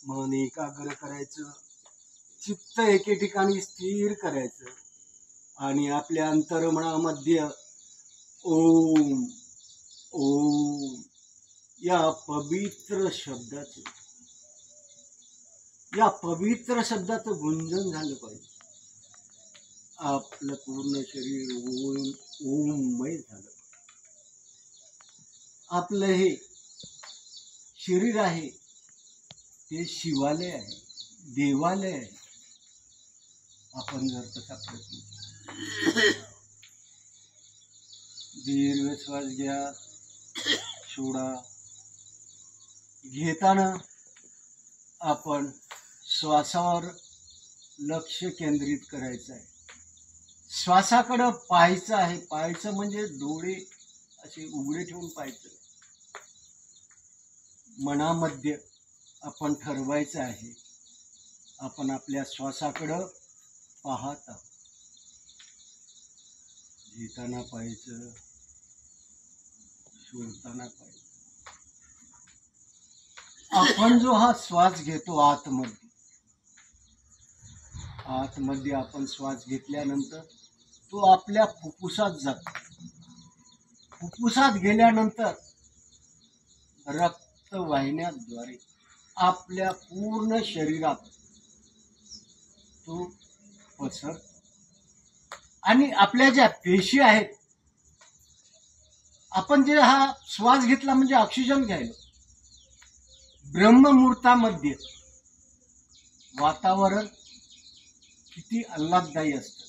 मन एकाग्र करायचं, चित्त एके ठिकाणी स्थिर करायचं आणि आपल्या अंतर्मनामध्ये ओम ओम या पवित्र शब्दाचं गुंजन झालं पाहिजे. आपलं पूर्ण शरीर ओममय झालं. आपलं हे शरीर आहे ते शिवालय आहे, देवालय आहे. आपण जर तसा प्रयत्न दीर्घ श्वास घ्या, सोडा. घेताना आपण श्वासावर लक्ष केंद्रित करायचं आहे, श्वासाकडे पाहायचं आहे. पाहायचं म्हणजे डोळे असे उघडे ठेवून पाहायचं. मनामध्ये आपण ठरवायचं आहे आपण आपल्या श्वासाकडे पाहत आहोत. घेताना पाहायचं, सोडताना पाहायचं. आपण जो हा श्वास घेतो आतमध्ये आपण श्वास घेतल्यानंतर तो आपल्या फुफ्फुसात जातो. फुफ्फुसात गेल्यानंतर रक्तवाहिन्यांद्वारे आपल्या पूर्ण शरीरात तो पसरतो आणि आपल्या ज्या पेशी आहेत, आपण जे हा श्वास घेतला म्हणजे ऑक्सिजन घ्यायला. ब्रह्ममुहूर्तामध्ये वातावरण किती आल्हाददायी असतं,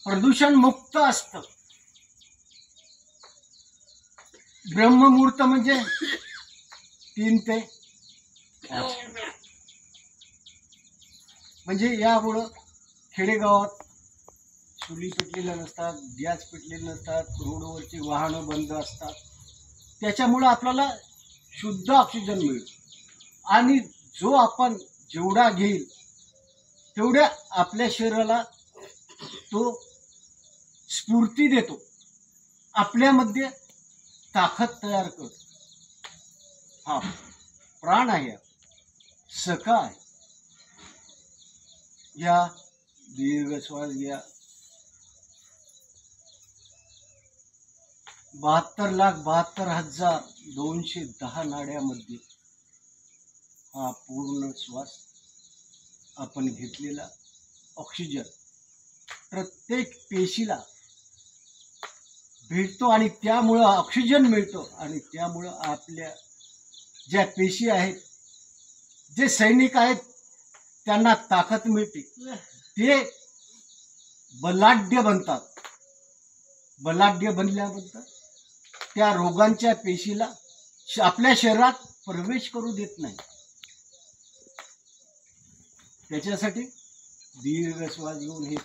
प्रदूषण मुक्त असतं. ब्रह्ममुहूर्त म्हणजे 3 ते 5. म्हणजे यामुळं खेडेगावात चुली पेटलेल्या नसतात, गॅस पेटलेले नसतात, रोडवरची वाहनं बंद असतात. त्याच्यामुळं आपल्याला शुद्ध ऑक्सिजन मिळतो आणि जो आपण जेवढा घेईल तेवढ्या आपल्या शरीराला तो स्फूर्ती देतो, आपल्यामध्ये ताकद तयार करतो. हा प्राण आहे, सखा आहे. या दीर्घ श्वास घ्या. 72,72,210 नाड्यामध्ये हा पूर्ण श्वास आपण घेतलेला ऑक्सिजन प्रत्येक पेशीला भेटतो आणि त्यामुळं ऑक्सिजन मिळतो आणि त्यामुळं आपल्या ज्या पेशी आहेत, जे सैनिक आहेत, त्यांना ताकद मिळते. ते बलाढ्य बनतात. बलाढ्य बनल्यानंतर त्या रोगांच्या पेशीला आपल्या शरीरात प्रवेश करू देत नाही. त्याच्यासाठी दीर्घ श्वास घेऊन हे